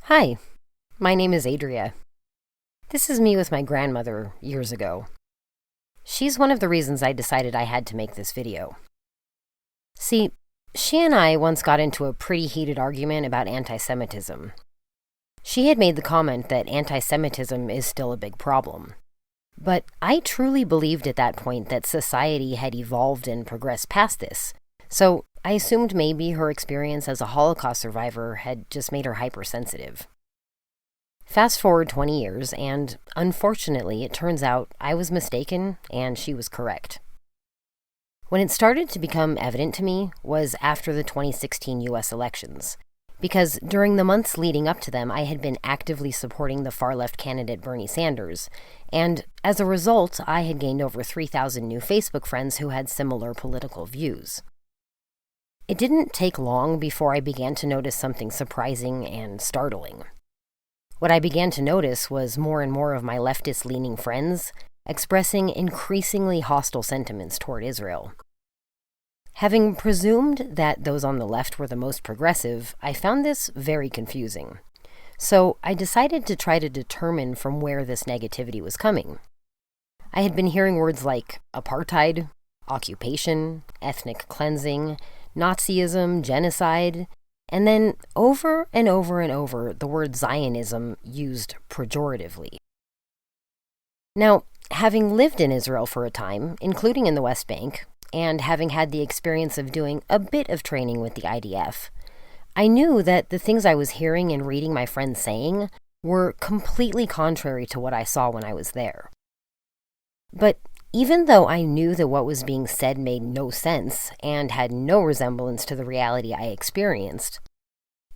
Hi, my name is Adria. This is me with my grandmother years ago. She's one of the reasons I decided I had to make this video. See, she and I once got into a pretty heated argument about anti-Semitism. She had made the comment that anti-Semitism is still a big problem. But I truly believed at that point that society had evolved and progressed past this, so I assumed maybe her experience as a Holocaust survivor had just made her hypersensitive. Fast forward 20 years, and unfortunately, it turns out I was mistaken and she was correct. When it started to become evident to me was after the 2016 US elections, because during the months leading up to them, I had been actively supporting the far-left candidate Bernie Sanders, and as a result, I had gained over 3,000 new Facebook friends who had similar political views. It didn't take long before I began to notice something surprising and startling. What I began to notice was more and more of my leftist-leaning friends expressing increasingly hostile sentiments toward Israel. Having presumed that those on the left were the most progressive, I found this very confusing. So I decided to try to determine from where this negativity was coming. I had been hearing words like apartheid, occupation, ethnic cleansing, Nazism, genocide, and then over and over and over, the word Zionism used pejoratively. Now, having lived in Israel for a time, including in the West Bank, and having had the experience of doing a bit of training with the IDF, I knew that the things I was hearing and reading my friends saying were completely contrary to what I saw when I was there. But even though I knew that what was being said made no sense and had no resemblance to the reality I experienced,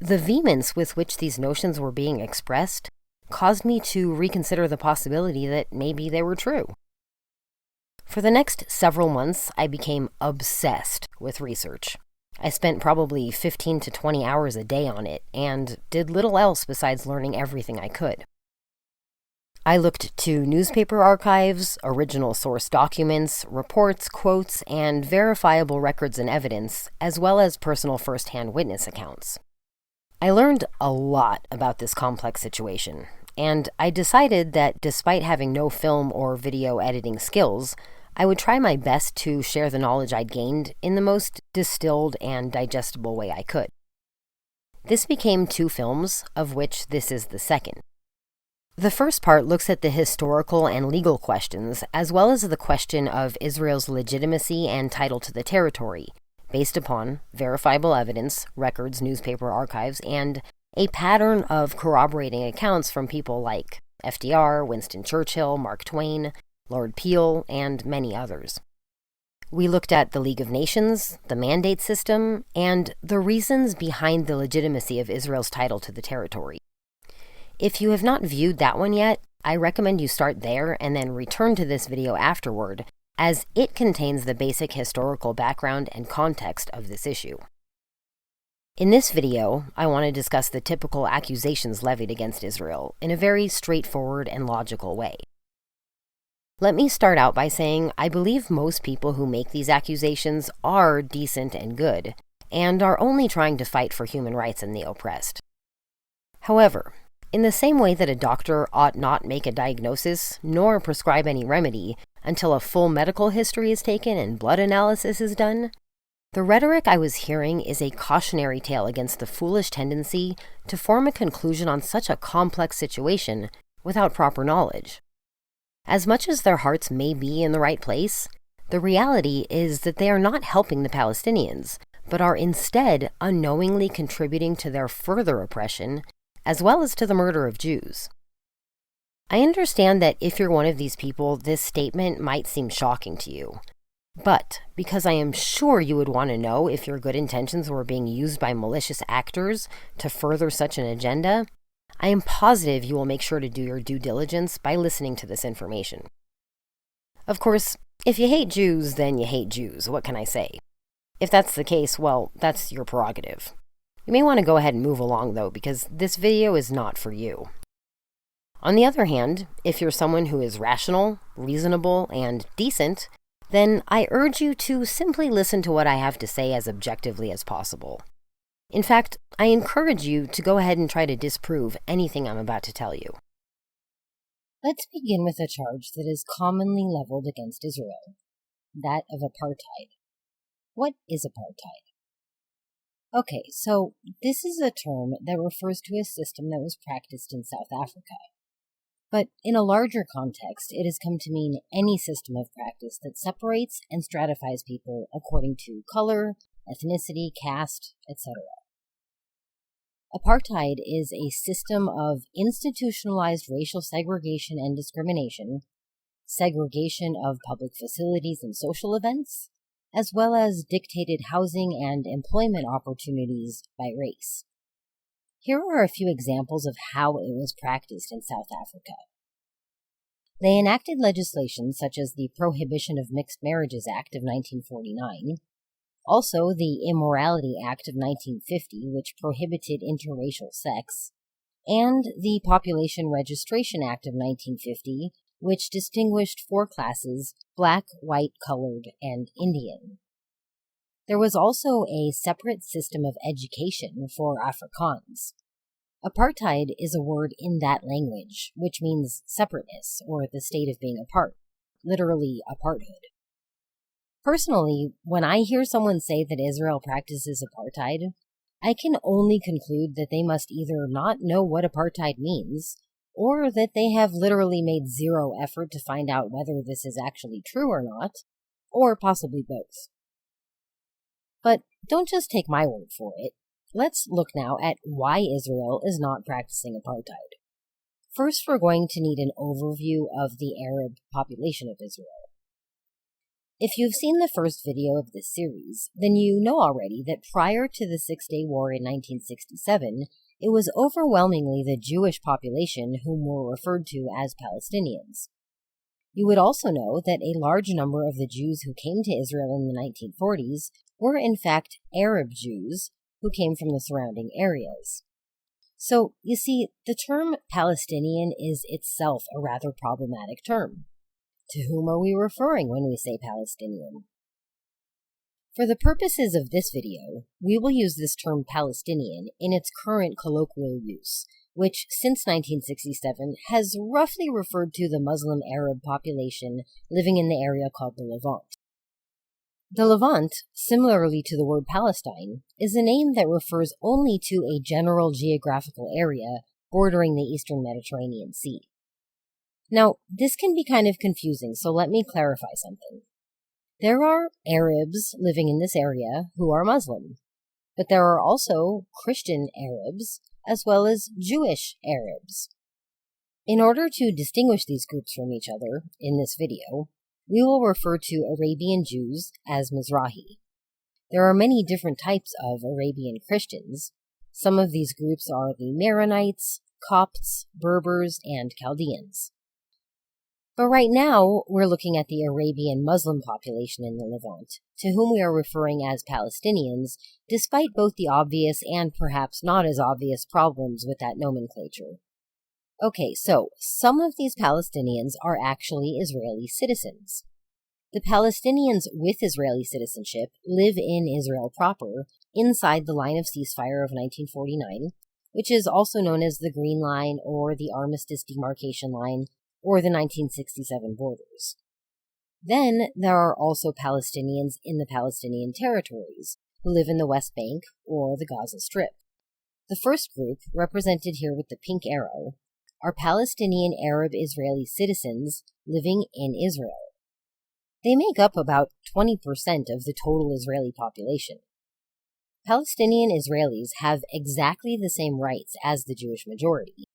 the vehemence with which these notions were being expressed caused me to reconsider the possibility that maybe they were true. For the next several months, I became obsessed with research. I spent probably 15 to 20 hours a day on it and did little else besides learning everything I could. I looked to newspaper archives, original source documents, reports, quotes, and verifiable records and evidence, as well as personal first-hand witness accounts. I learned a lot about this complex situation, and I decided that despite having no film or video editing skills, I would try my best to share the knowledge I'd gained in the most distilled and digestible way I could. This became 2 films, of which this is the second. The first part looks at the historical and legal questions, as well as the question of Israel's legitimacy and title to the territory, based upon verifiable evidence, records, newspaper archives, and a pattern of corroborating accounts from people like FDR, Winston Churchill, Mark Twain, Lord Peel, and many others. We looked at the League of Nations, the mandate system, and the reasons behind the legitimacy of Israel's title to the territory. If you have not viewed that one yet, I recommend you start there and then return to this video afterward, as it contains the basic historical background and context of this issue. In this video, I want to discuss the typical accusations levied against Israel in a very straightforward and logical way. Let me start out by saying I believe most people who make these accusations are decent and good, and are only trying to fight for human rights and the oppressed. However, in the same way that a doctor ought not make a diagnosis nor prescribe any remedy until a full medical history is taken and blood analysis is done, the rhetoric I was hearing is a cautionary tale against the foolish tendency to form a conclusion on such a complex situation without proper knowledge. As much as their hearts may be in the right place, the reality is that they are not helping the Palestinians, but are instead unknowingly contributing to their further oppression, as well as to the murder of Jews. I understand that if you're one of these people, this statement might seem shocking to you. But because I am sure you would want to know if your good intentions were being used by malicious actors to further such an agenda, I am positive you will make sure to do your due diligence by listening to this information. Of course, if you hate Jews, then you hate Jews. What can I say? If that's the case, well, that's your prerogative. You may want to go ahead and move along, though, because this video is not for you. On the other hand, if you're someone who is rational, reasonable, and decent, then I urge you to simply listen to what I have to say as objectively as possible. In fact, I encourage you to go ahead and try to disprove anything I'm about to tell you. Let's begin with a charge that is commonly leveled against Israel, that of apartheid. What is apartheid? Okay, so this is a term that refers to a system that was practiced in South Africa. But in a larger context, it has come to mean any system of practice that separates and stratifies people according to color, ethnicity, caste, etc. Apartheid is a system of institutionalized racial segregation and discrimination, segregation of public facilities and social events, as well as dictated housing and employment opportunities by race. Here are a few examples of how it was practiced in South Africa. They enacted legislation such as the Prohibition of Mixed Marriages Act of 1949, also the Immorality Act of 1950, which prohibited interracial sex, and the Population Registration Act of 1950, which distinguished four classes: black, white, colored, and Indian. There was also a separate system of education for Afrikaans. Apartheid is a word in that language, which means separateness, or the state of being apart, literally apartheid. Personally, when I hear someone say that Israel practices apartheid, I can only conclude that they must either not know what apartheid means, or that they have literally made zero effort to find out whether this is actually true or not, or possibly both. But don't just take my word for it. Let's look now at why Israel is not practicing apartheid. First, we're going to need an overview of the Arab population of Israel. If you've seen the first video of this series, then you know already that prior to the Six-Day War in 1967, it was overwhelmingly the Jewish population whom were referred to as Palestinians. You would also know that a large number of the Jews who came to Israel in the 1940s were in fact Arab Jews who came from the surrounding areas. So, you see, the term Palestinian is itself a rather problematic term. To whom are we referring when we say Palestinian? For the purposes of this video, we will use this term Palestinian in its current colloquial use, which since 1967 has roughly referred to the Muslim Arab population living in the area called the Levant. The Levant, similarly to the word Palestine, is a name that refers only to a general geographical area bordering the eastern Mediterranean Sea. Now, this can be kind of confusing, so let me clarify something. There are Arabs living in this area who are Muslim, but there are also Christian Arabs as well as Jewish Arabs. In order to distinguish these groups from each other in this video, we will refer to Arabian Jews as Mizrahi. There are many different types of Arabian Christians. Some of these groups are the Maronites, Copts, Berbers, and Chaldeans. But right now, we're looking at the Arabian Muslim population in the Levant, to whom we are referring as Palestinians, despite both the obvious and perhaps not as obvious problems with that nomenclature. Okay, so some of these Palestinians are actually Israeli citizens. The Palestinians with Israeli citizenship live in Israel proper, inside the line of ceasefire of 1949, which is also known as the Green Line or the Armistice Demarcation Line, or the 1967 borders. Then there are also Palestinians in the Palestinian territories, who live in the West Bank or the Gaza Strip. The first group, represented here with the pink arrow, are Palestinian Arab Israeli citizens living in Israel. They make up about 20% of the total Israeli population. Palestinian Israelis have exactly the same rights as the Jewish majority.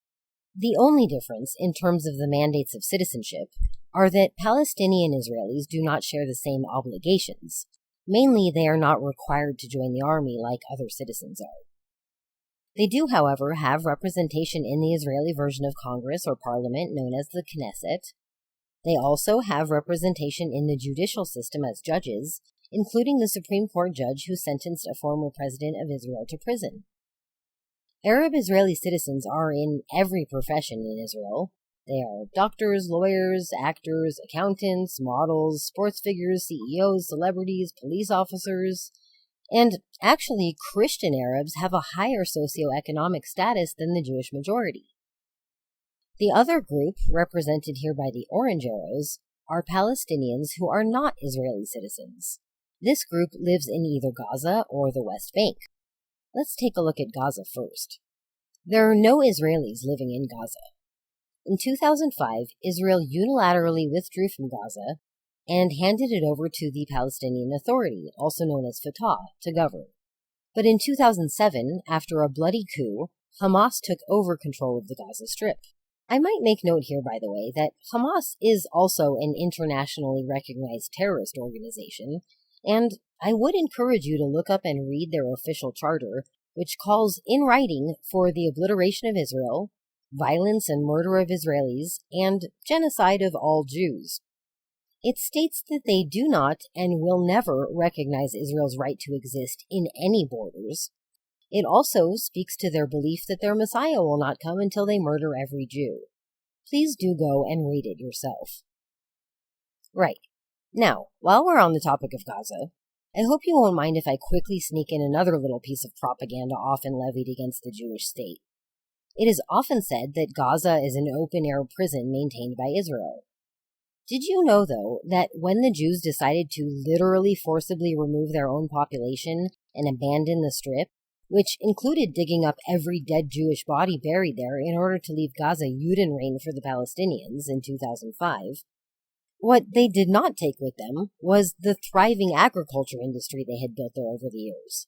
The only difference in terms of the mandates of citizenship are that Palestinian Israelis do not share the same obligations. Mainly, they are not required to join the army like other citizens are. They do, however, have representation in the Israeli version of Congress or Parliament known as the Knesset. They also have representation in the judicial system as judges, including the Supreme Court judge who sentenced a former president of Israel to prison. Arab Israeli citizens are in every profession in Israel. They are doctors, lawyers, actors, accountants, models, sports figures, CEOs, celebrities, police officers, And actually, Christian Arabs have a higher socioeconomic status than the Jewish majority. The other group, represented here by the orange arrows, are Palestinians who are not Israeli citizens. This group lives in either Gaza or the West Bank. Let's take a look at Gaza first. There are no Israelis living in Gaza. In 2005, Israel unilaterally withdrew from Gaza and handed it over to the Palestinian Authority, also known as Fatah, to govern. But in 2007, after a bloody coup, Hamas took over control of the Gaza Strip. I might make note here, by the way, that Hamas is also an internationally recognized terrorist organization, and I would encourage you to look up and read their official charter, which calls in writing for the obliteration of Israel, violence and murder of Israelis, and genocide of all Jews. It states that they do not and will never recognize Israel's right to exist in any borders. It also speaks to their belief that their Messiah will not come until they murder every Jew. Please do go and read it yourself. Right. Now, while we're on the topic of Gaza, I hope you won't mind if I quickly sneak in another little piece of propaganda often levied against the Jewish state. It is often said that Gaza is an open-air prison maintained by Israel. Did you know, though, that when the Jews decided to literally forcibly remove their own population and abandon the Strip, which included digging up every dead Jewish body buried there in order to leave Gaza Judenrein for the Palestinians in 2005, what they did not take with them was the thriving agriculture industry they had built there over the years.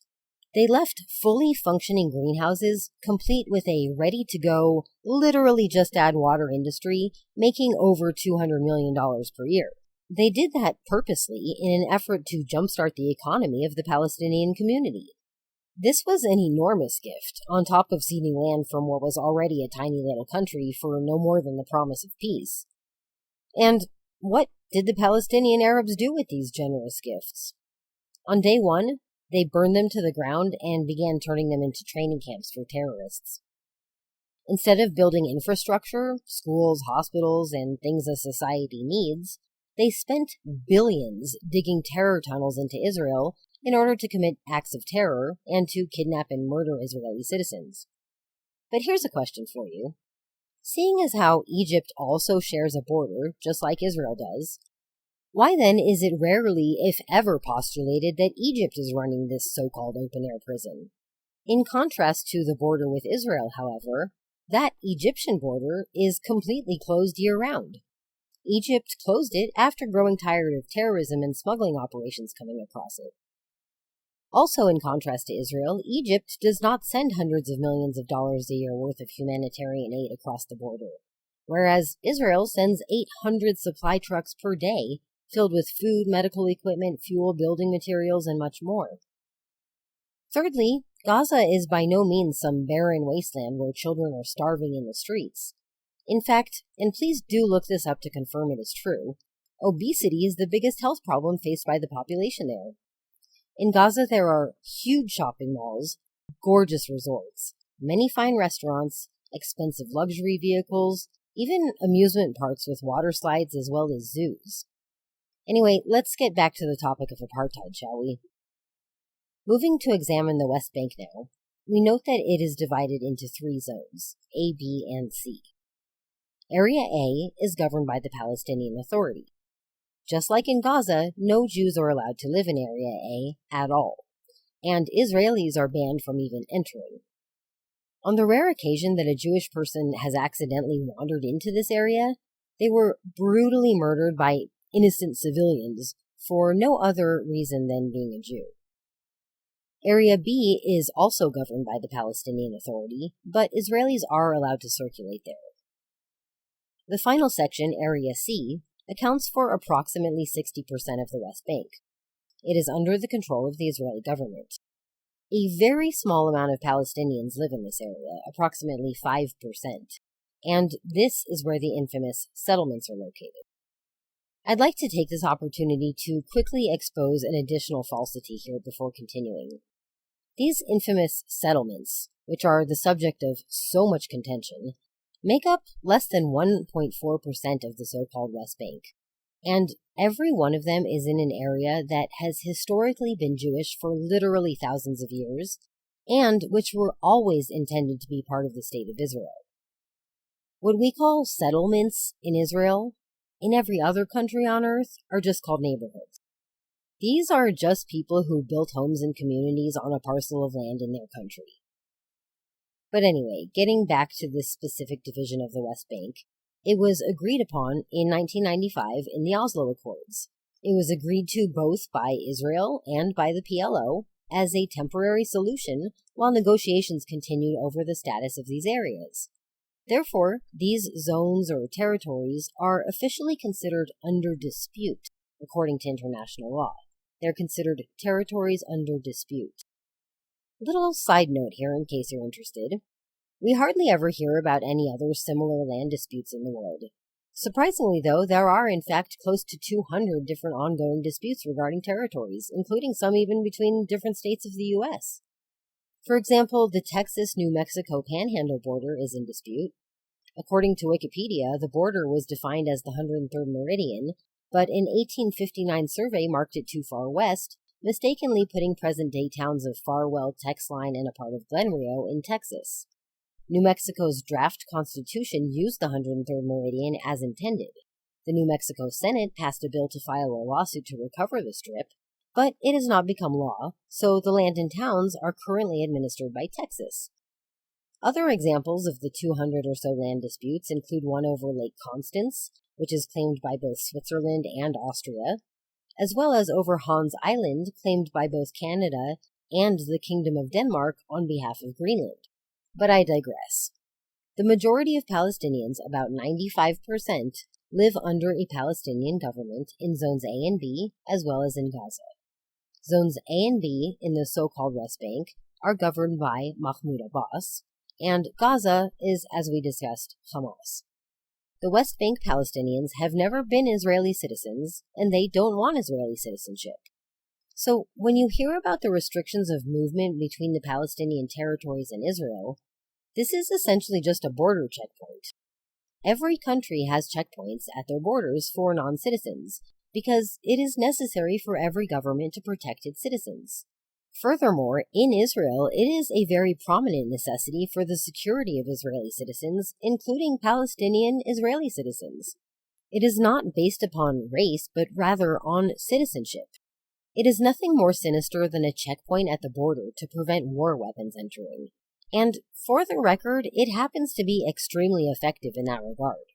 They left fully functioning greenhouses, complete with a ready-to-go, literally just add water industry, making over $200 million per year. They did that purposely in an effort to jumpstart the economy of the Palestinian community. This was an enormous gift, on top of ceding land from what was already a tiny little country for no more than the promise of peace. And what did the Palestinian Arabs do with these generous gifts? On day one, they burned them to the ground and began turning them into training camps for terrorists. Instead of building infrastructure, schools, hospitals, and things a society needs, they spent billions digging terror tunnels into Israel in order to commit acts of terror and to kidnap and murder Israeli citizens. But here's a question for you. Seeing as how Egypt also shares a border, just like Israel does, why then is it rarely, if ever, postulated that Egypt is running this so-called open-air prison? In contrast to the border with Israel, however, that Egyptian border is completely closed year-round. Egypt closed it after growing tired of terrorism and smuggling operations coming across it. Also, in contrast to Israel, Egypt does not send hundreds of millions of dollars a year worth of humanitarian aid across the border, whereas Israel sends 800 supply trucks per day filled with food, medical equipment, fuel, building materials, and much more. Thirdly, Gaza is by no means some barren wasteland where children are starving in the streets. In fact, and please do look this up to confirm it is true, obesity is the biggest health problem faced by the population there. In Gaza, there are huge shopping malls, gorgeous resorts, many fine restaurants, expensive luxury vehicles, even amusement parks with water slides as well as zoos. Anyway, let's get back to the topic of apartheid, shall we? Moving to examine the West Bank now, we note that it is divided into 3 zones, A, B, and C. Area A is governed by the Palestinian Authority. Just like in Gaza, no Jews are allowed to live in Area A at all, and Israelis are banned from even entering. On the rare occasion that a Jewish person has accidentally wandered into this area, they were brutally murdered by innocent civilians for no other reason than being a Jew. Area B is also governed by the Palestinian Authority, but Israelis are allowed to circulate there. The final section, Area C, accounts for approximately 60% of the West Bank. It is under the control of the Israeli government. A very small amount of Palestinians live in this area, approximately 5%, and this is where the infamous settlements are located. I'd like to take this opportunity to quickly expose an additional falsity here before continuing. These infamous settlements, which are the subject of so much contention, make up less than 1.4% of the so-called West Bank. And every one of them is in an area that has historically been Jewish for literally thousands of years, and which were always intended to be part of the state of Israel. What we call settlements in Israel, in every other country on earth, are just called neighborhoods. These are just people who built homes and communities on a parcel of land in their country. But anyway, getting back to this specific division of the West Bank, it was agreed upon in 1995 in the Oslo Accords. It was agreed to both by Israel and by the PLO as a temporary solution while negotiations continued over the status of these areas. Therefore, these zones or territories are officially considered under dispute, according to international law. They're considered territories under dispute. Little side note here in case you're interested. We hardly ever hear about any other similar land disputes in the world. Surprisingly, though, there are in fact close to 200 different ongoing disputes regarding territories, including some even between different states of the U.S. For example, the Texas-New Mexico Panhandle border is in dispute. According to Wikipedia, the border was defined as the 103rd meridian, but an 1859 survey marked it too far west, mistakenly putting present-day towns of Farwell, Texline, and a part of Glen Rio in Texas. New Mexico's draft constitution used the 103rd meridian as intended. The New Mexico Senate passed a bill to file a lawsuit to recover the strip, but it has not become law, so the land and towns are currently administered by Texas. Other examples of the 200 or so land disputes include one over Lake Constance, which is claimed by both Switzerland and Austria, as well as over Hans Island, claimed by both Canada and the Kingdom of Denmark on behalf of Greenland. But I digress. The majority of Palestinians, about 95%, live under a Palestinian government in Zones A and B, as well as in Gaza. Zones A and B in the so-called West Bank are governed by Mahmoud Abbas, and Gaza is, as we discussed, Hamas. The West Bank Palestinians have never been Israeli citizens, and they don't want Israeli citizenship. So, when you hear about the restrictions of movement between the Palestinian territories and Israel, this is essentially just a border checkpoint. Every country has checkpoints at their borders for non-citizens, because it is necessary for every government to protect its citizens. Furthermore, in Israel, it is a very prominent necessity for the security of Israeli citizens, including Palestinian Israeli citizens. It is not based upon race, but rather on citizenship. It is nothing more sinister than a checkpoint at the border to prevent war weapons entering. And, for the record, it happens to be extremely effective in that regard.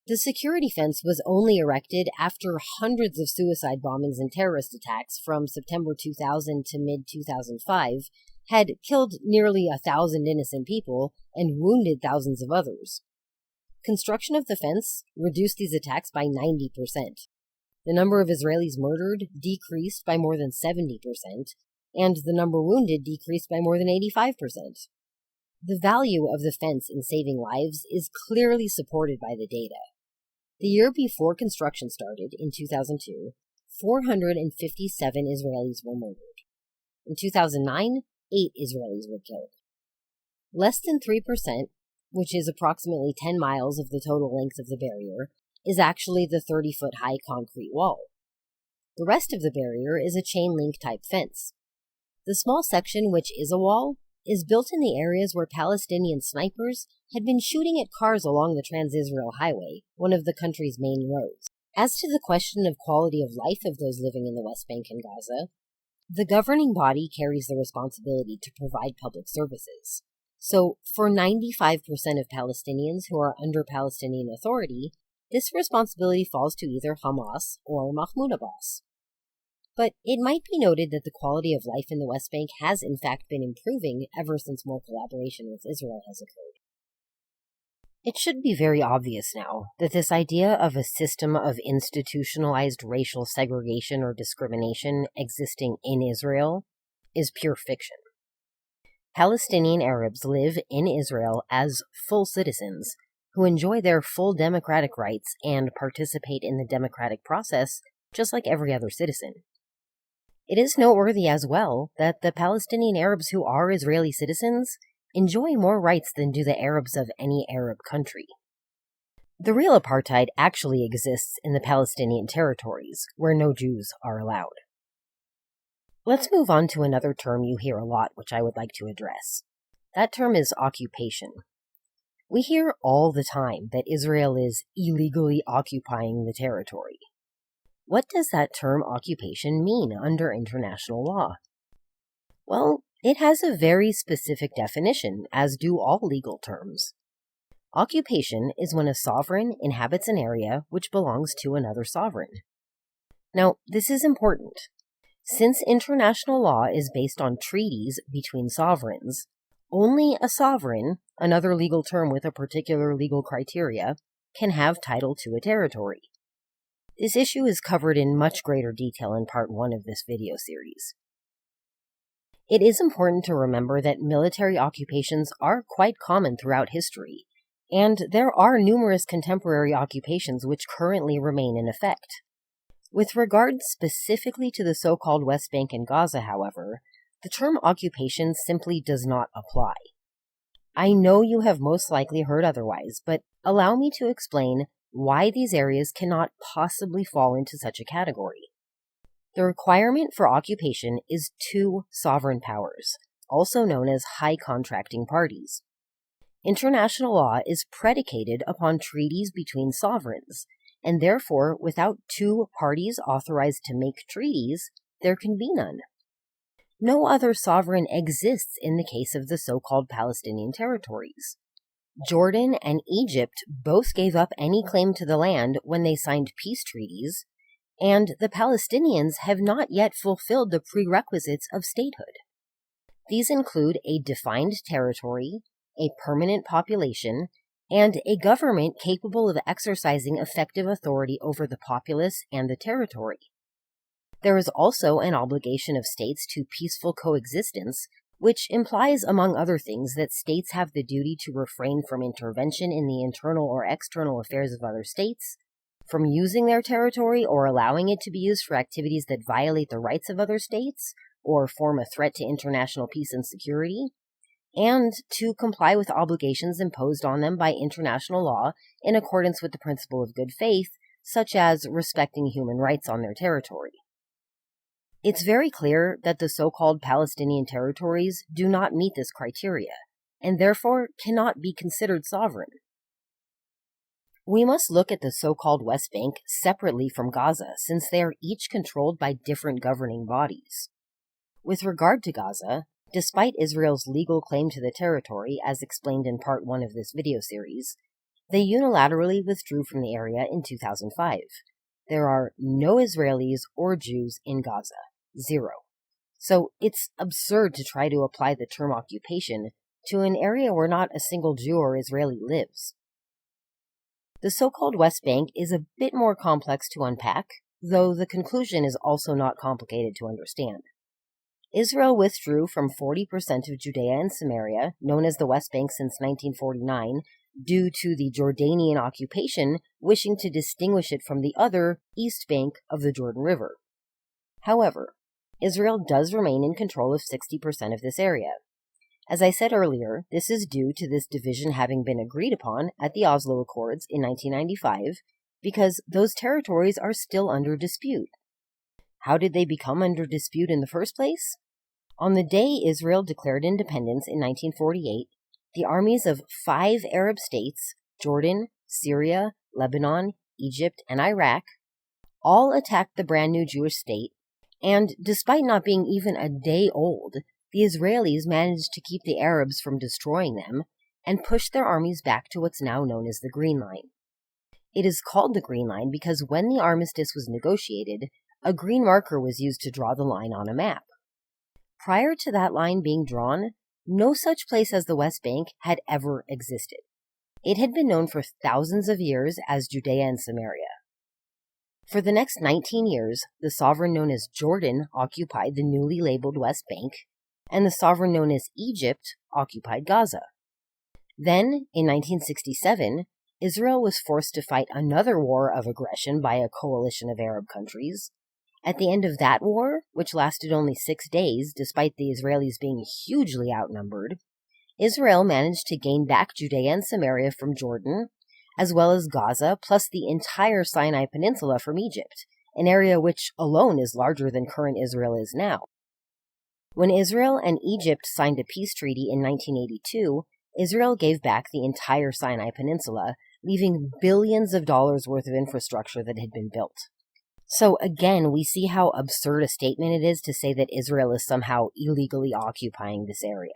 The security fence was only erected after hundreds of suicide bombings and terrorist attacks from September 2000 to mid-2005 had killed nearly 1,000 innocent people and wounded thousands of others. Construction of the fence reduced these attacks by 90%. The number of Israelis murdered decreased by more than 70%, and the number wounded decreased by more than 85%. The value of the fence in saving lives is clearly supported by the data. The year before construction started, in 2002, 457 Israelis were murdered. In 2009, 8 Israelis were killed. Less than 3%, which is approximately 10 miles of the total length of the barrier, is actually the 30-foot-high concrete wall. The rest of the barrier is a chain-link type fence. The small section, which is a wall, is built in the areas where Palestinian snipers had been shooting at cars along the Trans-Israel Highway, one of the country's main roads. As to the question of quality of life of those living in the West Bank and Gaza, the governing body carries the responsibility to provide public services. So, for 95% of Palestinians who are under Palestinian Authority, this responsibility falls to either Hamas or Mahmoud Abbas. But it might be noted that the quality of life in the West Bank has in fact been improving ever since more collaboration with Israel has occurred. It should be very obvious now that this idea of a system of institutionalized racial segregation or discrimination existing in Israel is pure fiction. Palestinian Arabs live in Israel as full citizens who enjoy their full democratic rights and participate in the democratic process just like every other citizen. It is noteworthy as well that the Palestinian Arabs who are Israeli citizens enjoy more rights than do the Arabs of any Arab country. The real apartheid actually exists in the Palestinian territories, where no Jews are allowed. Let's move on to another term you hear a lot, which I would like to address. That term is occupation. We hear all the time that Israel is illegally occupying the territory. What does that term occupation mean under international law? Well, it has a very specific definition, as do all legal terms. Occupation is when a sovereign inhabits an area which belongs to another sovereign. Now, this is important. Since international law is based on treaties between sovereigns, only a sovereign, another legal term with a particular legal criteria, can have title to a territory. This issue is covered in much greater detail in part 1 of this video series. It is important to remember that military occupations are quite common throughout history, and there are numerous contemporary occupations which currently remain in effect. With regard specifically to the so-called West Bank and Gaza, however, the term occupation simply does not apply. I know you have most likely heard otherwise, but allow me to explain why these areas cannot possibly fall into such a category. The requirement for occupation is 2 sovereign powers, also known as high contracting parties. International law is predicated upon treaties between sovereigns, and therefore, without 2 parties authorized to make treaties, there can be none. No other sovereign exists in the case of the so-called Palestinian territories. Jordan and Egypt both gave up any claim to the land when they signed peace treaties, and the Palestinians have not yet fulfilled the prerequisites of statehood. These include a defined territory, a permanent population, and a government capable of exercising effective authority over the populace and the territory. There is also an obligation of states to peaceful coexistence, which implies, among other things, that states have the duty to refrain from intervention in the internal or external affairs of other states, from using their territory or allowing it to be used for activities that violate the rights of other states or form a threat to international peace and security, and to comply with obligations imposed on them by international law in accordance with the principle of good faith, such as respecting human rights on their territory. It's very clear that the so-called Palestinian territories do not meet this criteria, and therefore cannot be considered sovereign. We must look at the so-called West Bank separately from Gaza, since they are each controlled by different governing bodies. With regard to Gaza, despite Israel's legal claim to the territory, as explained in part 1 of this video series, they unilaterally withdrew from the area in 2005. There are no Israelis or Jews in Gaza. 0. So it's absurd to try to apply the term occupation to an area where not a single Jew or Israeli lives. The so-called West Bank is a bit more complex to unpack, though the conclusion is also not complicated to understand. Israel withdrew from 40% of Judea and Samaria, known as the West Bank since 1949, due to the Jordanian occupation wishing to distinguish it from the other East Bank of the Jordan River. However, Israel does remain in control of 60% of this area. As I said earlier, this is due to this division having been agreed upon at the Oslo Accords in 1995, because those territories are still under dispute. How did they become under dispute in the first place? On the day Israel declared independence in 1948, the armies of 5 Arab states, Jordan, Syria, Lebanon, Egypt, and Iraq, all attacked the brand new Jewish state, and despite not being even a day old, the Israelis managed to keep the Arabs from destroying them and pushed their armies back to what's now known as the Green Line. It is called the Green Line because when the armistice was negotiated, a green marker was used to draw the line on a map. Prior to that line being drawn, no such place as the West Bank had ever existed. It had been known for thousands of years as Judea and Samaria. For the next 19 years, the sovereign known as Jordan occupied the newly labeled West Bank, and the sovereign known as Egypt occupied Gaza. Then, in 1967, Israel was forced to fight another war of aggression by a coalition of Arab countries. At the end of that war, which lasted only 6 days despite the Israelis being hugely outnumbered, Israel managed to gain back Judea and Samaria from Jordan, as well as Gaza, plus the entire Sinai Peninsula from Egypt, an area which alone is larger than current Israel is now. When Israel and Egypt signed a peace treaty in 1982, Israel gave back the entire Sinai Peninsula, leaving billions of dollars worth of infrastructure that had been built. So again, we see how absurd a statement it is to say that Israel is somehow illegally occupying this area.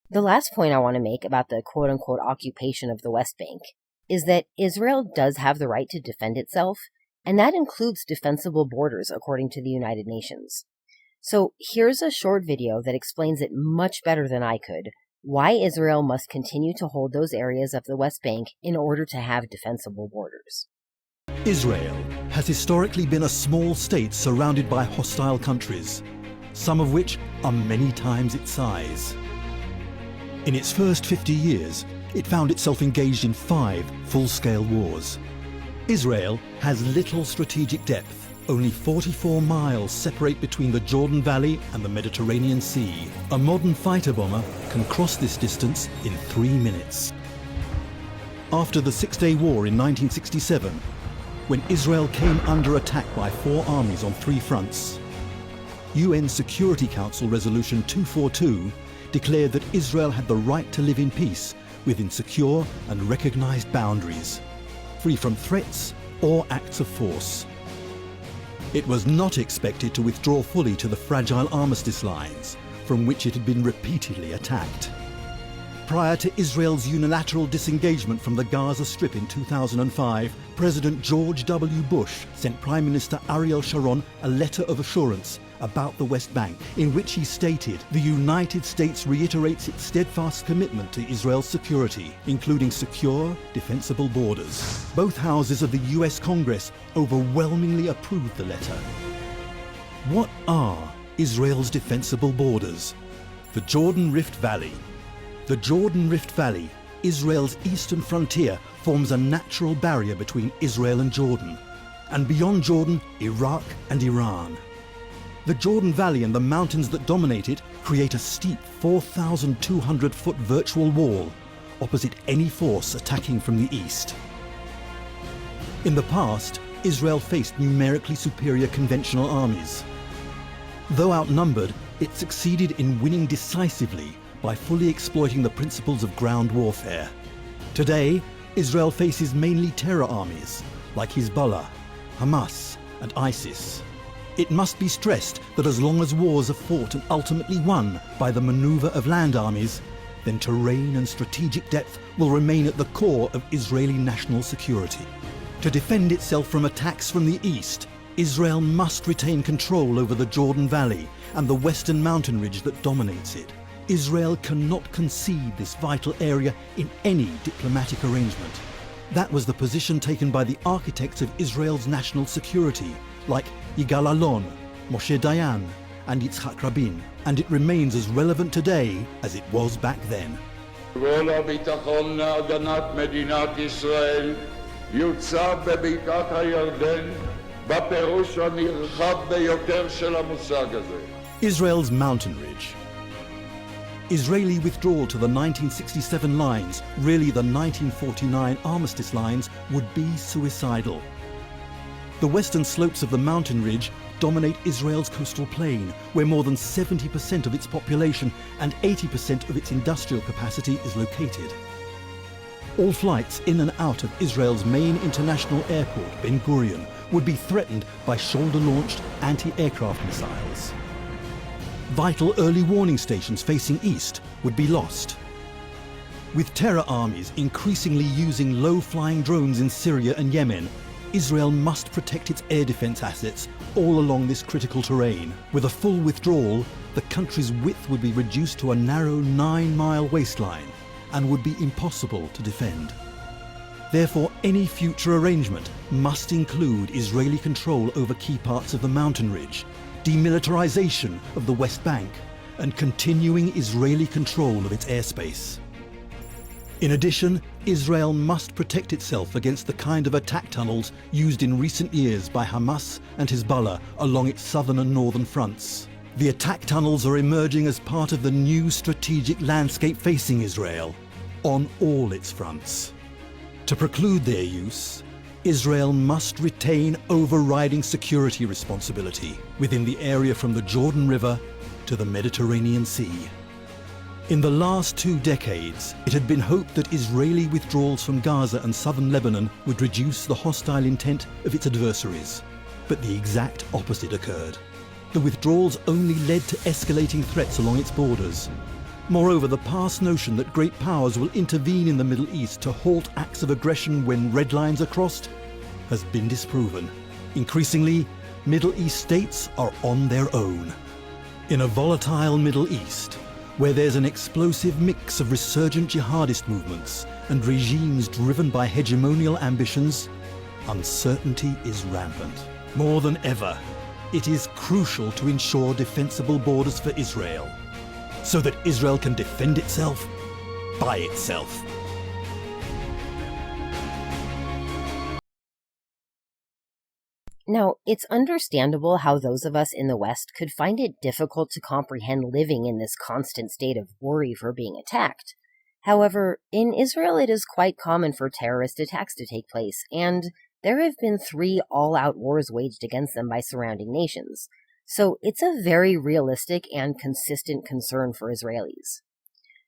The last point I want to make about the quote-unquote occupation of the West Bank is that Israel does have the right to defend itself, and that includes defensible borders according to the United Nations. So here's a short video that explains it much better than I could, why Israel must continue to hold those areas of the West Bank in order to have defensible borders. Israel has historically been a small state surrounded by hostile countries, some of which are many times its size. In its first 50 years, it found itself engaged in 5 full-scale wars. Israel has little strategic depth. Only 44 miles separate between the Jordan Valley and the Mediterranean Sea. A modern fighter bomber can cross this distance in 3 minutes. After the Six-Day War in 1967, when Israel came under attack by 4 armies on 3 fronts, UN Security Council Resolution 242 declared that Israel had the right to live in peace within secure and recognized boundaries, free from threats or acts of force. It was not expected to withdraw fully to the fragile armistice lines, from which it had been repeatedly attacked. Prior to Israel's unilateral disengagement from the Gaza Strip in 2005, President George W. Bush sent Prime Minister Ariel Sharon a letter of assurance about the West Bank, in which he stated, "The United States reiterates its steadfast commitment to Israel's security, including secure, defensible borders." Both houses of the US Congress overwhelmingly approved the letter. What are Israel's defensible borders? The Jordan Rift Valley. The Jordan Rift Valley, Israel's eastern frontier, forms a natural barrier between Israel and Jordan, and beyond Jordan, Iraq and Iran. The Jordan Valley and the mountains that dominate it create a steep 4,200-foot virtual wall opposite any force attacking from the east. In the past, Israel faced numerically superior conventional armies. Though outnumbered, it succeeded in winning decisively by fully exploiting the principles of ground warfare. Today, Israel faces mainly terror armies like Hezbollah, Hamas, and ISIS. It must be stressed that as long as wars are fought and ultimately won by the maneuver of land armies, then terrain and strategic depth will remain at the core of Israeli national security. To defend itself from attacks from the east, Israel must retain control over the Jordan Valley and the western mountain ridge that dominates it. Israel cannot concede this vital area in any diplomatic arrangement. That was the position taken by the architects of Israel's national security, like Yigal Allon, Moshe Dayan, and Yitzhak Rabin, and it remains as relevant today as it was back then. כל הביטחון להגנת מדינת ישראל יוצב בבקעת הירדן בפירוש הנרחב ביותר של המושג הזה. Israel's mountain ridge. Israeli withdrawal to the 1967 lines, really the 1949 armistice lines, would be suicidal. The western slopes of the mountain ridge dominate Israel's coastal plain, where more than 70% of its population and 80% of its industrial capacity is located. All flights in and out of Israel's main international airport, Ben Gurion, would be threatened by shoulder-launched anti-aircraft missiles. Vital early warning stations facing east would be lost. With terror armies increasingly using low-flying drones in Syria and Yemen, Israel must protect its air defense assets all along this critical terrain. With a full withdrawal, the country's width would be reduced to a narrow 9-mile waistline and would be impossible to defend. Therefore, any future arrangement must include Israeli control over key parts of the mountain ridge, demilitarization of the West Bank, and continuing Israeli control of its airspace. In addition, Israel must protect itself against the kind of attack tunnels used in recent years by Hamas and Hezbollah along its southern and northern fronts. The attack tunnels are emerging as part of the new strategic landscape facing Israel on all its fronts. To preclude their use, Israel must retain overriding security responsibility within the area from the Jordan River to the Mediterranean Sea. In the last 2 decades, it had been hoped that Israeli withdrawals from Gaza and southern Lebanon would reduce the hostile intent of its adversaries. But the exact opposite occurred. The withdrawals only led to escalating threats along its borders. Moreover, the past notion that great powers will intervene in the Middle East to halt acts of aggression when red lines are crossed has been disproven. Increasingly, Middle East states are on their own. In a volatile Middle East, where there's an explosive mix of resurgent jihadist movements and regimes driven by hegemonial ambitions, uncertainty is rampant. More than ever, it is crucial to ensure defensible borders for Israel, so that Israel can defend itself by itself. Now, it's understandable how those of us in the West could find it difficult to comprehend living in this constant state of worry for being attacked. However, in Israel it is quite common for terrorist attacks to take place, and there have been 3 all-out wars waged against them by surrounding nations. So it's a very realistic and consistent concern for Israelis.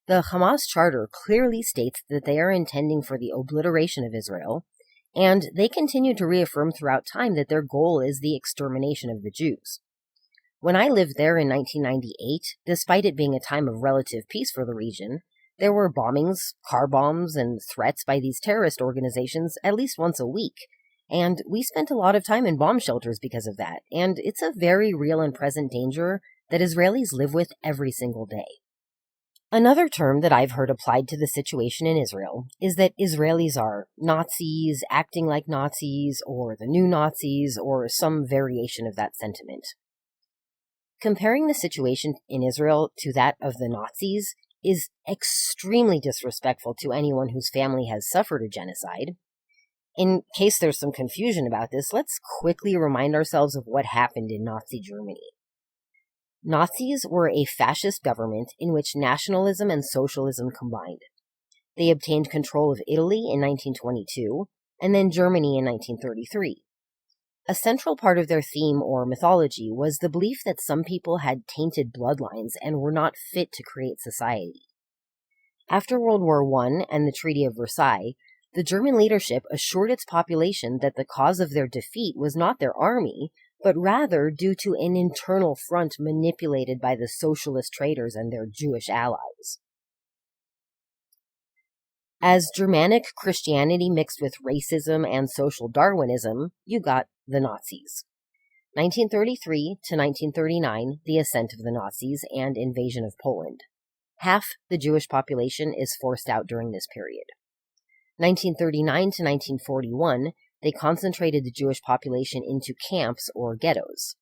The Hamas charter clearly states that they are intending for the obliteration of Israel, and they continue to reaffirm throughout time that their goal is the extermination of the Jews. When I lived there in 1998, despite it being a time of relative peace for the region, there were bombings, car bombs, and threats by these terrorist organizations at least once a week, and we spent a lot of time in bomb shelters because of that, and it's a very real and present danger that Israelis live with every single day. Another term that I've heard applied to the situation in Israel is that Israelis are Nazis, acting like Nazis, or the new Nazis, or some variation of that sentiment. Comparing the situation in Israel to that of the Nazis is extremely disrespectful to anyone whose family has suffered a genocide. In case there's some confusion about this, let's quickly remind ourselves of what happened in Nazi Germany. Nazis were a fascist government in which nationalism and socialism combined. They obtained control of Italy in 1922, and then Germany in 1933. A central part of their theme or mythology was the belief that some people had tainted bloodlines and were not fit to create society. After World War I and the Treaty of Versailles, the German leadership assured its population that the cause of their defeat was not their army, but rather due to an internal front manipulated by the socialist traitors and their Jewish allies. As Germanic Christianity mixed with racism and social Darwinism, you got the Nazis. 1933 to 1939, the ascent of the Nazis and invasion of Poland. Half the Jewish population is forced out during this period. 1939 to 1941, they concentrated the Jewish population into camps or ghettos.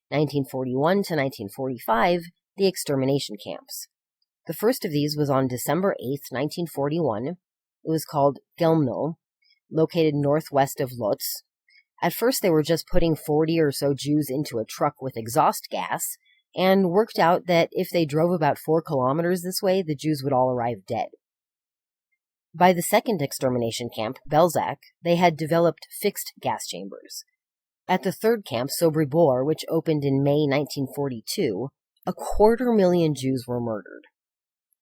1941 to 1945, the extermination camps. The first of these was on December 8, 1941. It was called Gelmno, located northwest of Lodz. At first, they were just putting 40 or so Jews into a truck with exhaust gas, and worked out that if they drove about 4 kilometers this way, the Jews would all arrive dead. By the second extermination camp, Belzec, they had developed fixed gas chambers. At the third camp, Sobibor, which opened in May 1942, 250,000 Jews were murdered.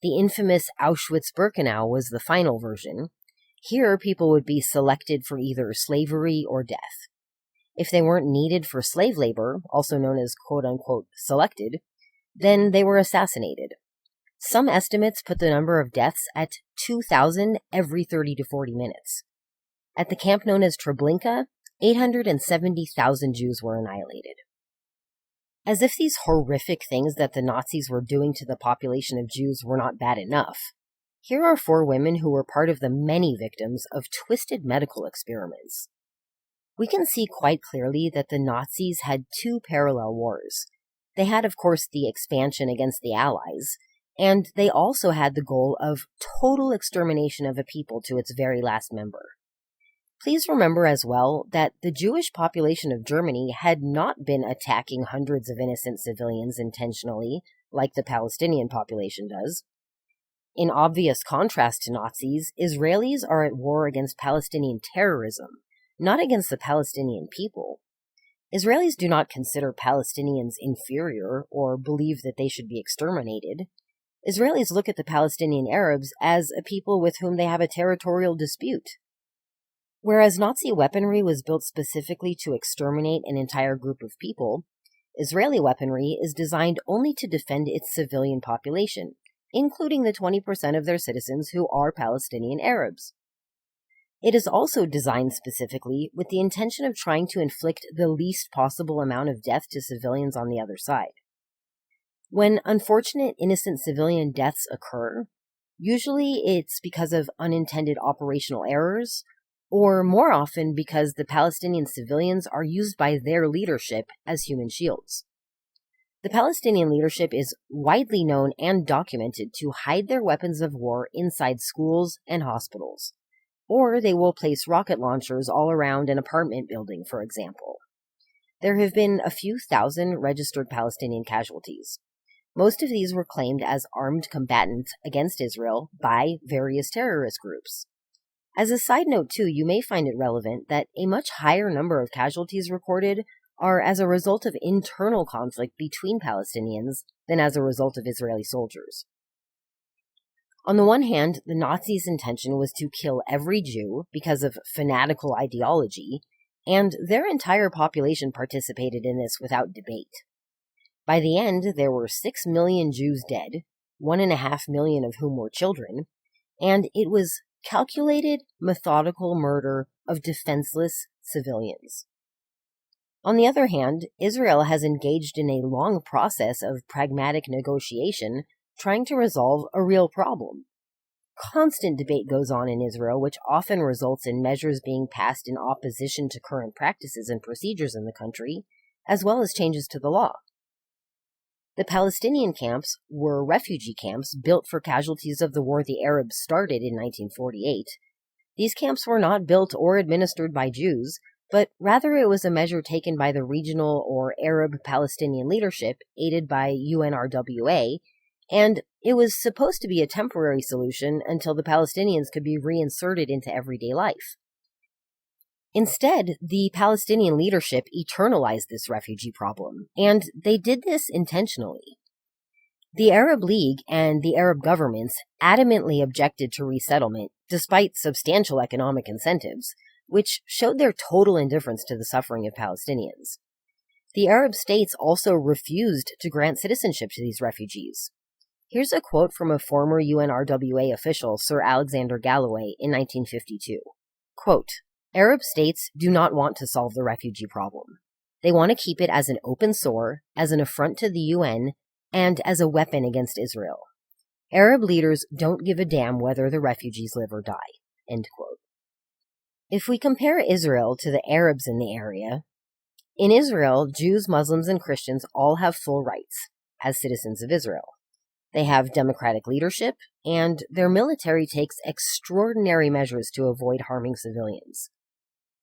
The infamous Auschwitz-Birkenau was the final version. Here, people would be selected for either slavery or death. If they weren't needed for slave labor, also known as quote-unquote selected, then they were assassinated. Some estimates put the number of deaths at 2,000 every 30 to 40 minutes. At the camp known as Treblinka, 870,000 Jews were annihilated. As if these horrific things that the Nazis were doing to the population of Jews were not bad enough, here are 4 women who were part of the many victims of twisted medical experiments. We can see quite clearly that the Nazis had 2 parallel wars. They had, of course, the expansion against the Allies, and they also had the goal of total extermination of a people to its very last member. Please remember as well that the Jewish population of Germany had not been attacking hundreds of innocent civilians intentionally, like the Palestinian population does. In obvious contrast to Nazis, Israelis are at war against Palestinian terrorism, not against the Palestinian people. Israelis do not consider Palestinians inferior or believe that they should be exterminated. Israelis look at the Palestinian Arabs as a people with whom they have a territorial dispute. Whereas Nazi weaponry was built specifically to exterminate an entire group of people, Israeli weaponry is designed only to defend its civilian population, including the 20% of their citizens who are Palestinian Arabs. It is also designed specifically with the intention of trying to inflict the least possible amount of death to civilians on the other side. When unfortunate innocent civilian deaths occur, usually it's because of unintended operational errors, or more often because the Palestinian civilians are used by their leadership as human shields. The Palestinian leadership is widely known and documented to hide their weapons of war inside schools and hospitals, or they will place rocket launchers all around an apartment building, for example. There have been a few thousand registered Palestinian casualties. Most of these were claimed as armed combatants against Israel by various terrorist groups. As a side note, too, you may find it relevant that a much higher number of casualties recorded are as a result of internal conflict between Palestinians than as a result of Israeli soldiers. On the one hand, the Nazis' intention was to kill every Jew because of fanatical ideology, and their entire population participated in this without debate. By the end, there were 6 million Jews dead, 1.5 million of whom were children, and it was calculated, methodical murder of defenseless civilians. On the other hand, Israel has engaged in a long process of pragmatic negotiation trying to resolve a real problem. Constant debate goes on in Israel, which often results in measures being passed in opposition to current practices and procedures in the country, as well as changes to the law. The Palestinian camps were refugee camps built for casualties of the war the Arabs started in 1948. These camps were not built or administered by Jews, but rather it was a measure taken by the regional or Arab Palestinian leadership, aided by UNRWA, and it was supposed to be a temporary solution until the Palestinians could be reinserted into everyday life. Instead, the Palestinian leadership eternalized this refugee problem, and they did this intentionally. The Arab League and the Arab governments adamantly objected to resettlement, despite substantial economic incentives, which showed their total indifference to the suffering of Palestinians. The Arab states also refused to grant citizenship to these refugees. Here's a quote from a former UNRWA official, Sir Alexander Galloway, in 1952. Quote, "Arab states do not want to solve the refugee problem. They want to keep it as an open sore, as an affront to the UN, and as a weapon against Israel. Arab leaders don't give a damn whether the refugees live or die." End quote. If we compare Israel to the Arabs in the area, in Israel, Jews, Muslims, and Christians all have full rights as citizens of Israel. They have democratic leadership, and their military takes extraordinary measures to avoid harming civilians.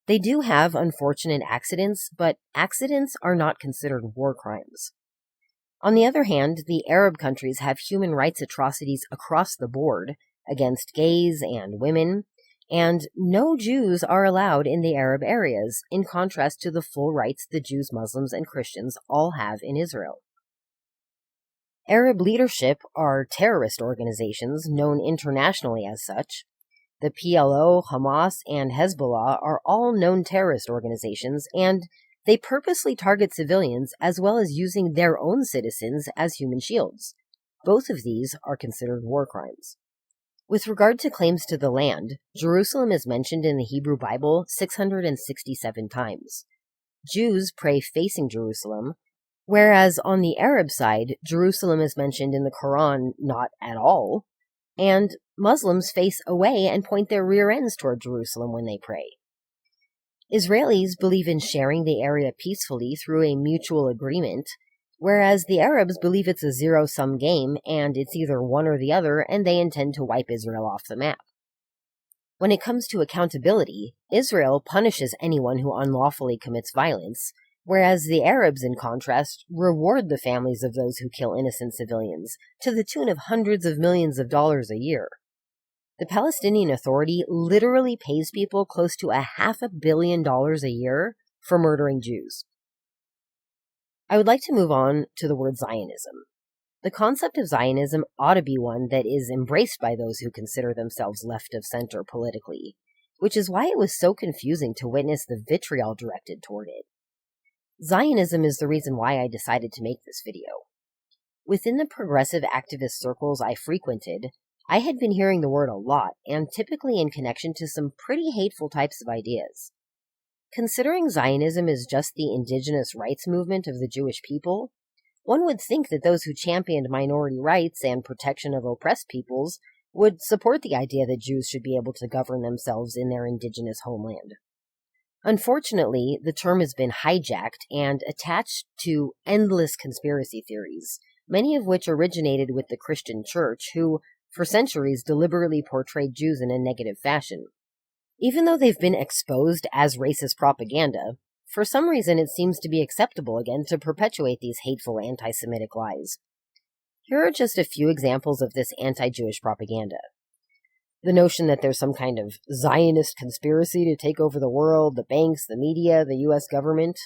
They do have unfortunate accidents, but accidents are not considered war crimes. On the other hand, the Arab countries have human rights atrocities across the board against gays and women, and no Jews are allowed in the Arab areas, in contrast to the full rights the Jews, Muslims, and Christians all have in Israel. Arab leadership are terrorist organizations known internationally as such. The PLO, Hamas, and Hezbollah are all known terrorist organizations, and they purposely target civilians as well as using their own citizens as human shields. Both of these are considered war crimes. With regard to claims to the land, Jerusalem is mentioned in the Hebrew Bible 667 times. Jews pray facing Jerusalem, whereas on the Arab side, Jerusalem is mentioned in the Quran not at all, and Muslims face away and point their rear ends toward Jerusalem when they pray. Israelis believe in sharing the area peacefully through a mutual agreement, whereas the Arabs believe it's a zero-sum game and it's either one or the other, and they intend to wipe Israel off the map. When it comes to accountability, Israel punishes anyone who unlawfully commits violence, whereas the Arabs, in contrast, reward the families of those who kill innocent civilians to the tune of hundreds of millions of dollars a year. The Palestinian Authority literally pays people close to $500 million a year for murdering Jews. I would like to move on to the word Zionism. The concept of Zionism ought to be one that is embraced by those who consider themselves left of center politically, which is why it was so confusing to witness the vitriol directed toward it. Zionism is the reason why I decided to make this video. Within the progressive activist circles I frequented, I had been hearing the word a lot, and typically in connection to some pretty hateful types of ideas. Considering Zionism is just the indigenous rights movement of the Jewish people, one would think that those who championed minority rights and protection of oppressed peoples would support the idea that Jews should be able to govern themselves in their indigenous homeland. Unfortunately, the term has been hijacked and attached to endless conspiracy theories, many of which originated with the Christian Church, who, for centuries, deliberately portrayed Jews in a negative fashion. Even though they've been exposed as racist propaganda, for some reason it seems to be acceptable again to perpetuate these hateful anti-Semitic lies. Here are just a few examples of this anti-Jewish propaganda. The notion that there's some kind of Zionist conspiracy to take over the world, the banks, the media, the U.S. government.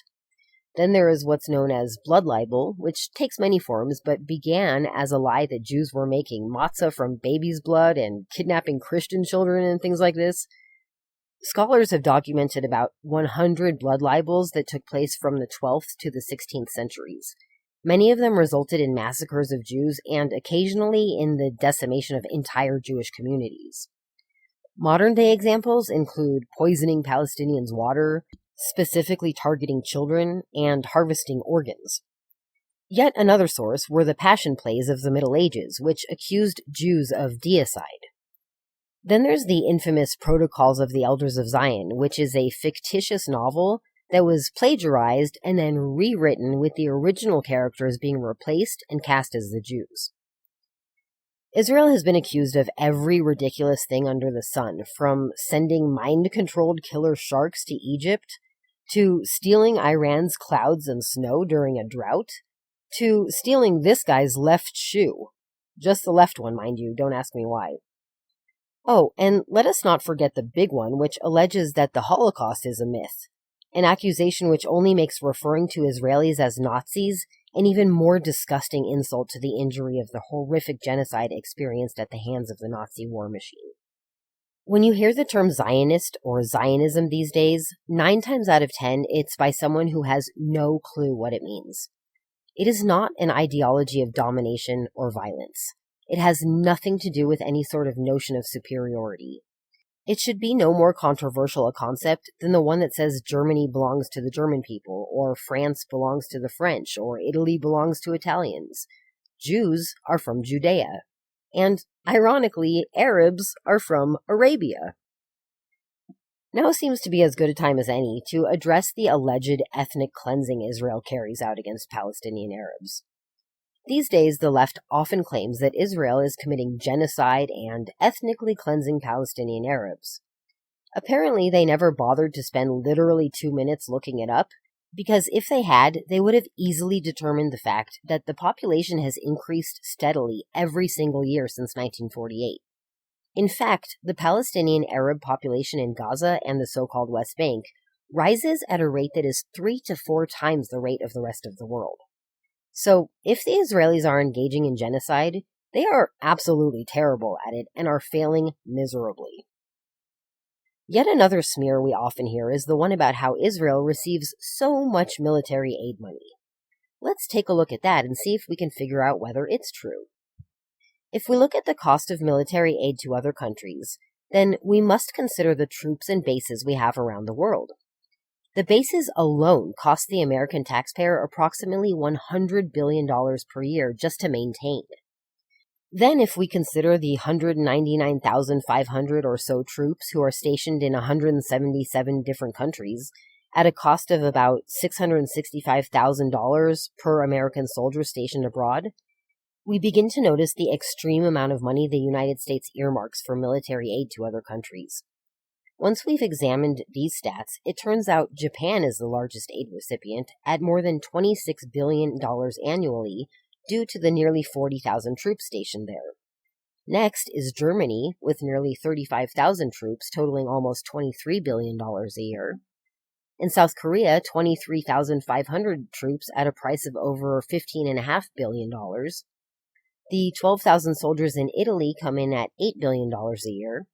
Then there is what's known as blood libel, which takes many forms, but began as a lie that Jews were making matzah from baby's blood and kidnapping Christian children and things like this. Scholars have documented about 100 blood libels that took place from the 12th to the 16th centuries. Many of them resulted in massacres of Jews and occasionally in the decimation of entire Jewish communities. Modern-day examples include poisoning Palestinians' water, specifically targeting children, and harvesting organs. Yet another source were the passion plays of the Middle Ages, which accused Jews of deicide. Then there's the infamous Protocols of the Elders of Zion, which is a fictitious novel that was plagiarized and then rewritten with the original characters being replaced and cast as the Jews. Israel has been accused of every ridiculous thing under the sun, from sending mind-controlled killer sharks to Egypt, to stealing Iran's clouds and snow during a drought, to stealing this guy's left shoe. Just the left one, mind you, don't ask me why. Oh, and let us not forget the big one, which alleges that the Holocaust is a myth, an accusation which only makes referring to Israelis as Nazis an even more disgusting insult to the injury of the horrific genocide experienced at the hands of the Nazi war machine. When you hear the term Zionist or Zionism these days, 9 times out of 10, it's by someone who has no clue what it means. It is not an ideology of domination or violence. It has nothing to do with any sort of notion of superiority. It should be no more controversial a concept than the one that says Germany belongs to the German people, or France belongs to the French, or Italy belongs to Italians. Jews are from Judea. And, ironically, Arabs are from Arabia. Now seems to be as good a time as any to address the alleged ethnic cleansing Israel carries out against Palestinian Arabs. These days, the left often claims that Israel is committing genocide and ethnically cleansing Palestinian Arabs. Apparently, they never bothered to spend literally 2 minutes looking it up, because if they had, they would have easily determined the fact that the population has increased steadily every single year since 1948. In fact, the Palestinian Arab population in Gaza and the so-called West Bank rises at a rate that is 3 to 4 times the rate of the rest of the world. So, if the Israelis are engaging in genocide, they are absolutely terrible at it and are failing miserably. Yet another smear we often hear is the one about how Israel receives so much military aid money. Let's take a look at that and see if we can figure out whether it's true. If we look at the cost of military aid to other countries, then we must consider the troops and bases we have around the world. The bases alone cost the American taxpayer approximately $100 billion per year just to maintain. Then, if we consider the 199,500 or so troops who are stationed in 177 different countries, at a cost of about $665,000 per American soldier stationed abroad, we begin to notice the extreme amount of money the United States earmarks for military aid to other countries. Once we've examined these stats, it turns out Japan is the largest aid recipient at more than $26 billion annually due to the nearly 40,000 troops stationed there. Next is Germany, with nearly 35,000 troops totaling almost $23 billion a year. In South Korea, 23,500 troops at a price of over $15.5 billion. The 12,000 soldiers in Italy come in at $8 billion a year.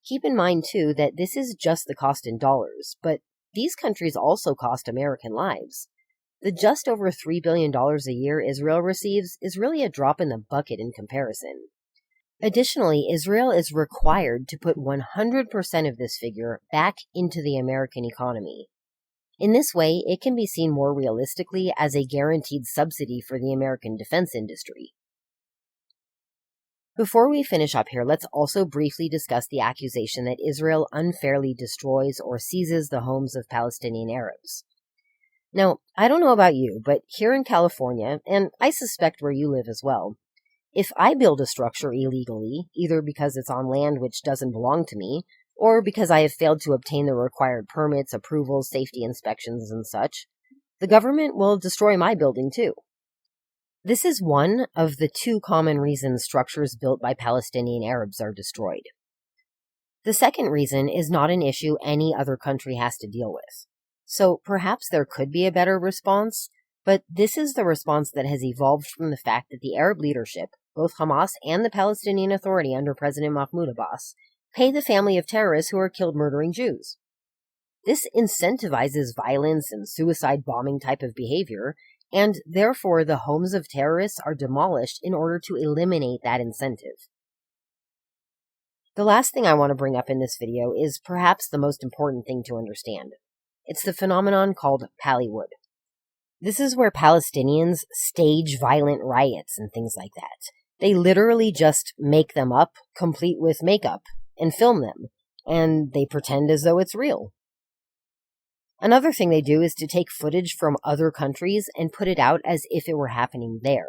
Keep in mind, too, that this is just the cost in dollars, but these countries also cost American lives. The just over $3 billion a year Israel receives is really a drop in the bucket in comparison. Additionally, Israel is required to put 100% of this figure back into the American economy. In this way, it can be seen more realistically as a guaranteed subsidy for the American defense industry. Before we finish up here, let's also briefly discuss the accusation that Israel unfairly destroys or seizes the homes of Palestinian Arabs. Now, I don't know about you, but here in California, and I suspect where you live as well, if I build a structure illegally, either because it's on land which doesn't belong to me, or because I have failed to obtain the required permits, approvals, safety inspections, and such, the government will destroy my building too. This is one of the two common reasons structures built by Palestinian Arabs are destroyed. The second reason is not an issue any other country has to deal with. So perhaps there could be a better response, but this is the response that has evolved from the fact that the Arab leadership, both Hamas and the Palestinian Authority under President Mahmoud Abbas, pay the family of terrorists who are killed murdering Jews. This incentivizes violence and suicide bombing type of behavior, and therefore the homes of terrorists are demolished in order to eliminate that incentive. The last thing I want to bring up in this video is perhaps the most important thing to understand. It's the phenomenon called Pallywood. This is where Palestinians stage violent riots and things like that. They literally just make them up, complete with makeup, and film them, and they pretend as though it's real. Another thing they do is to take footage from other countries and put it out as if it were happening there.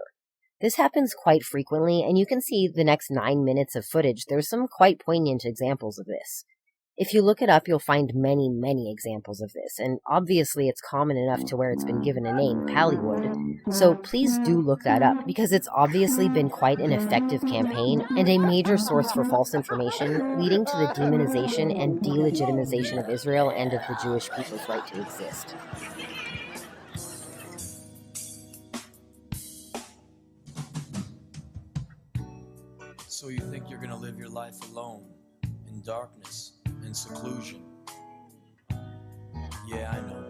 This happens quite frequently, and you can see the next 9 minutes of footage. There's some quite poignant examples of this. If you look it up, you'll find many, many examples of this, and obviously it's common enough to where it's been given a name, Pallywood, so please do look that up, because it's obviously been quite an effective campaign and a major source for false information, leading to the demonization and delegitimization of Israel and of the Jewish people's right to exist. So you think you're gonna live your life alone, in darkness and seclusion? Yeah, I know.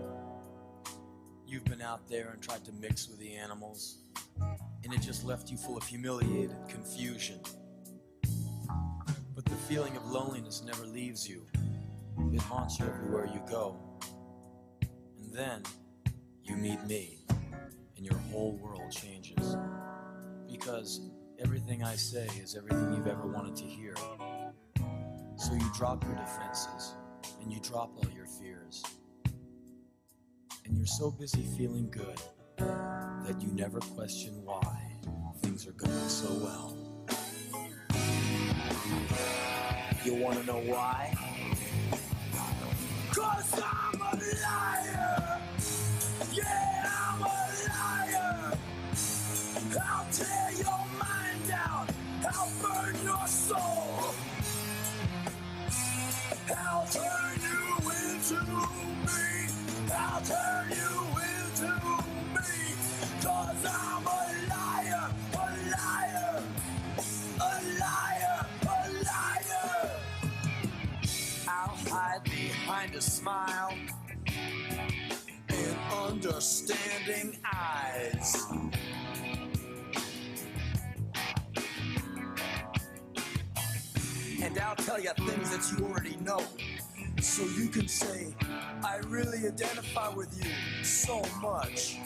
You've been out there and tried to mix with the animals, and it just left you full of humiliated confusion. But the feeling of loneliness never leaves you. It haunts you everywhere you go. And then you meet me, and your whole world changes. Because everything I say is everything you've ever wanted to hear. So you drop your defenses, and you drop all your fears. And you're so busy feeling good that you never question why things are going so well. You wanna know why? 'Cause I'm a liar! Yeah, I'm a liar! I'll tear your mind out! I'll burn your soul! I'll turn you into me! I'll turn you into me! 'Cause I'm a liar! A liar! A liar! A liar! I'll hide behind a smile and understanding eyes. And I'll tell you things that you already know, so you can say, I really identify with you so much.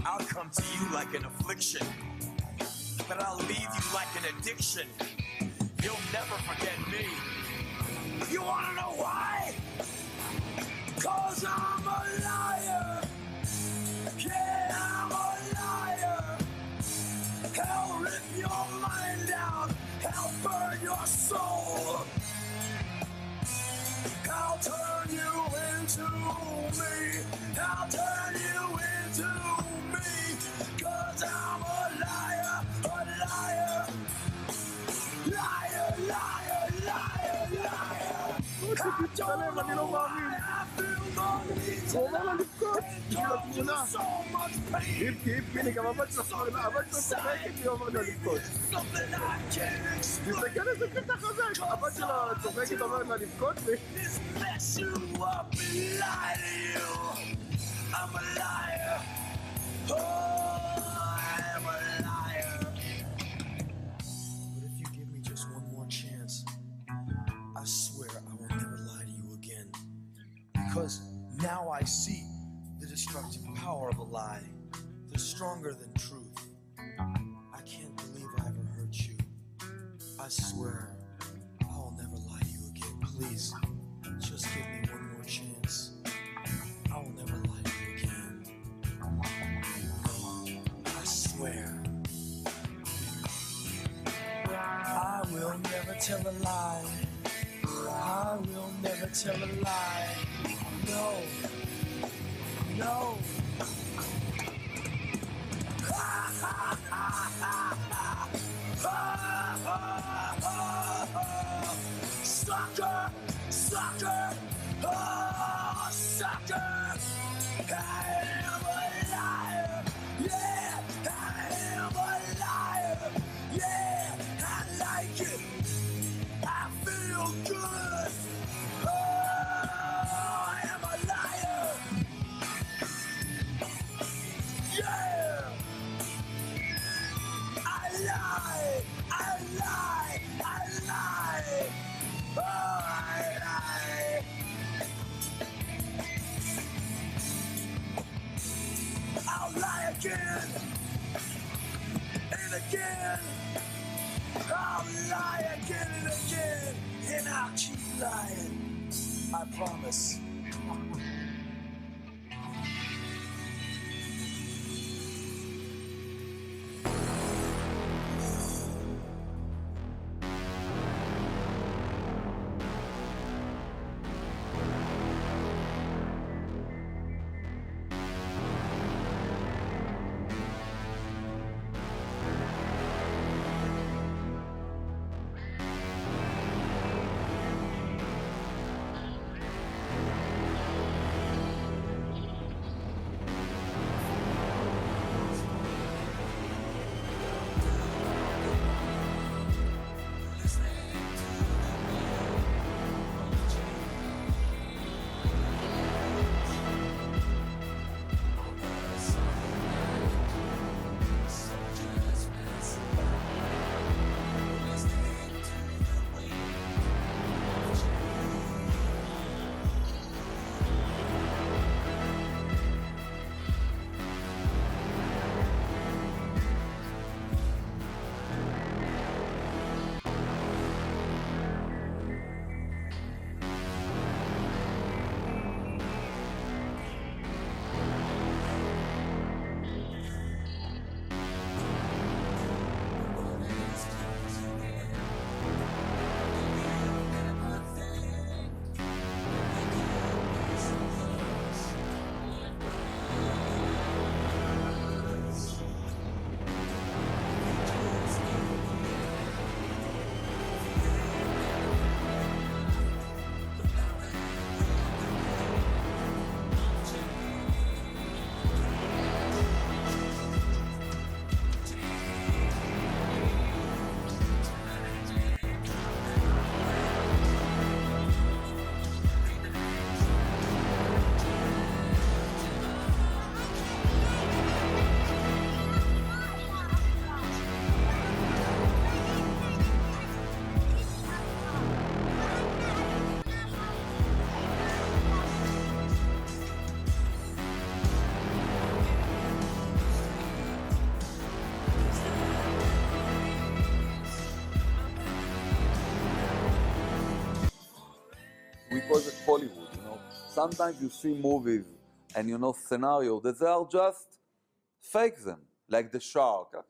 I'll come to you like an affliction, but I'll leave you like an addiction. You'll never forget me. You wanna know why? 'Cause I'm a liar. Yeah, I'm a liar. I'll rip your mind out. into me. I'll turn you into me. 'Cause I'm a liar, a liar. Liar, liar, liar, liar. I don't know why I feel the need to It comes with so much pain. It's something inside me. It's something I can't explain. 'Cause this mess you up and lie to you. I'm a liar. Oh, I'm a liar. But if you give me just one more chance, I swear I will never lie to you again. Because now I see the destructive power of a lie. They're stronger than truth. I can't believe I ever hurt you. I swear I will never lie to you again. Please, just give me one more chance. I will never lie to you again. I swear. I will never tell a lie. I will never tell a lie. No. No. Sucker! Sucker! Oh, sucker! I am a liar! Yeah! I am a liar! Yeah! I like it! I feel good! Oh, I am a liar! Yeah! I lie! I lie! I lie! Oh, I lie! I'll lie again! And again! I'll lie again and again! And I'll keep lying! I promise. We call it Hollywood, you know. Sometimes you see movies and you know scenarios that they are just fake them, like the shark.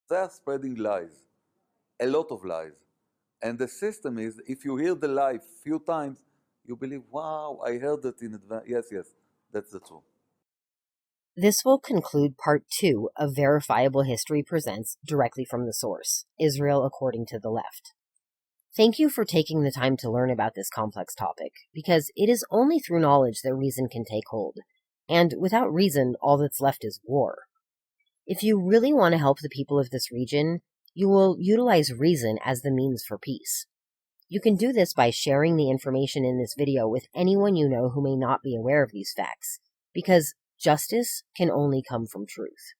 They are spreading lies, a lot of lies. And the system is, if you hear the lie few times, you believe, wow, I heard that in advance. Yes, that's the truth. This will conclude part 2 of Verifiable History Presents Directly from the Source, Israel According to the Left. Thank you for taking the time to learn about this complex topic, because it is only through knowledge that reason can take hold, and without reason, all that's left is war. If you really want to help the people of this region, you will utilize reason as the means for peace. You can do this by sharing the information in this video with anyone you know who may not be aware of these facts, because justice can only come from truth.